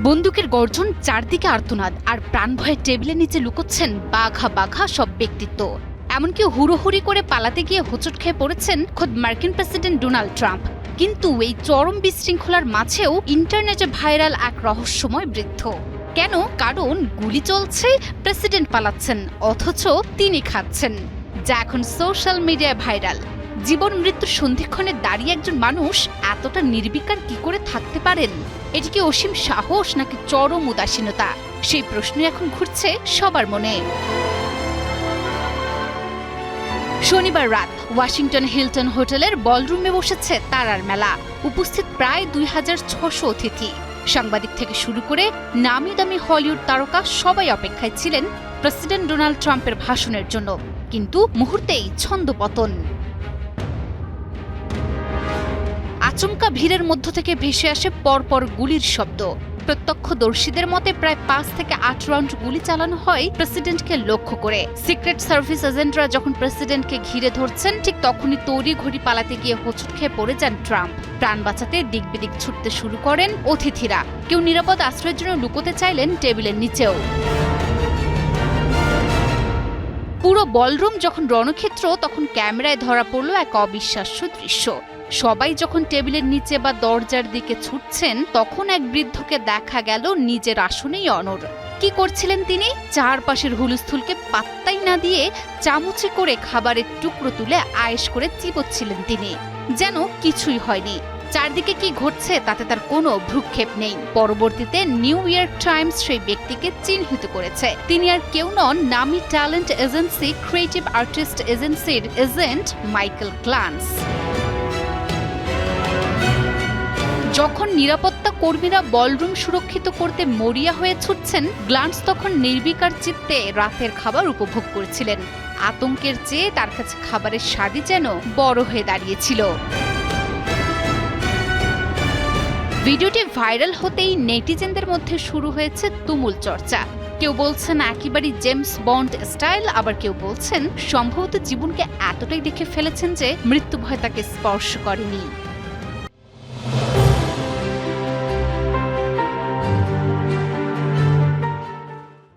বন্দুকের গর্জন, চারদিকে আর্তনাদ, আর প্রাণভয়ে টেবিলের নিচে লুকোচ্ছেন বাঘা বাঘা সব ব্যক্তিত্ব। এমনকি হুড়োহুড়ি করে পালাতে গিয়ে হোঁচট খেয়ে পড়েছেন খোদ মার্কিন প্রেসিডেন্ট ডোনাল্ড ট্রাম্প। কিন্তু এই চরম বিশৃঙ্খলার মাঝেও ইন্টারনেটে ভাইরাল এক রহস্যময় বৃদ্ধ। কেন? কারণ গুলি চলছে, প্রেসিডেন্ট পালাচ্ছেন, অথচ তিনি খাচ্ছেন, যা এখন সোশ্যাল মিডিয়ায় ভাইরাল। জীবন মৃত্যুর সন্ধিক্ষণে দাঁড়িয়ে একজন মানুষ এতটা নির্বিকার কি করে থাকতে পারেন? এটি কি অসীম সাহস নাকি চরম উদাসীনতা? সেই প্রশ্ন এখন ঘুরছে সবার মনে। শনিবার রাত ওয়াশিংটন হিলটন হোটেলের বলরুমে বসেছে তারার মেলা। উপস্থিত প্রায় 2600 অতিথি। সাংবাদিক থেকে শুরু করে নামি দামি হলিউড তারকা সবাই অপেক্ষায় ছিলেন প্রেসিডেন্ট ডোনাল্ড ট্রাম্পের ভাষণের জন্য। কিন্তু মুহূর্তেই ছন্দপতন। আচমকা ভিড়ের মধ্য থেকে ভেসে আসে পরপর গুলির শব্দ। প্রত্যক্ষদর্শীদের মতে প্রায় 5 থেকে 8 রাউন্ড গুলি চালানো হয় প্রেসিডেন্টকে লক্ষ্য করে। সিক্রেট সার্ভিস এজেন্টরা যখন প্রেসিডেন্টকে ঘিরে ধরছেন, ঠিক তখনই তড়ি ঘড়ি পালাতে গিয়ে হোঁচট খেয়ে পড়ে যান ট্রাম্প। প্রাণ বাঁচাতে দিক বিদিক ছুটতে শুরু করেন অতিথিরা। কেউ নিরাপদ আশ্রয়ের জন্য লুকোতে চাইলেন টেবিলের নিচেও। পুরো বলরুম যখন রণক্ষেত্র, তখন ক্যামেরায় ধরা পড়ল এক অবিশ্বাস্য দৃশ্য। সবাই যখন টেবিলের নিচে বা দরজার দিকে ছুটছেন, তখন এক বৃদ্ধকে দেখা গেল নিজের আসনেই অনড়। কি করছিলেন তিনি? চারপাশের হুলস্থুলকে পাত্তাই না দিয়ে চামচে করে খাবারের টুকরো তুলে আয়েশ করে চিবোচ্ছিলেন তিনি, যেন কিছুই হয়নি। চারদিকে কি ঘটছে তাতে তার কোনো ভ্রুক্ষেপ নেই। পরবর্তীতে নিউ ইয়র্ক টাইমস সেই ব্যক্তিকে চিহ্নিত করেছে। তিনি আর কেউ নন, নামি ট্যালেন্ট এজেন্সি ক্রিয়েটিভ আর্টিস্ট এজেন্সির এজেন্ট মাইকেল গ্লান্স। যখন নিরাপত্তা কর্মীরা বলরুম সুরক্ষিত করতে মরিয়া হয়ে ছুটছেন, গ্লান্স তখন নির্বিকার চিত্তে রাতের খাবার উপভোগ করছিলেন। আতঙ্কের চেয়ে তার কাছে খাবারের স্বাদই যেন বড় হয়ে দাঁড়িয়েছিল। ভিডিওটি ভাইরাল হতেই নেটিজেনদের মধ্যে শুরু হয়েছে তুমুল চর্চা। কেউ বলছেন একেবারেই জেমস বন্ড স্টাইল, আবার কেউ বলছেন সম্ভবত জীবনকে এতটাই দেখে ফেলেছেন যে মৃত্যু ভয় তাকে স্পর্শ করেনি।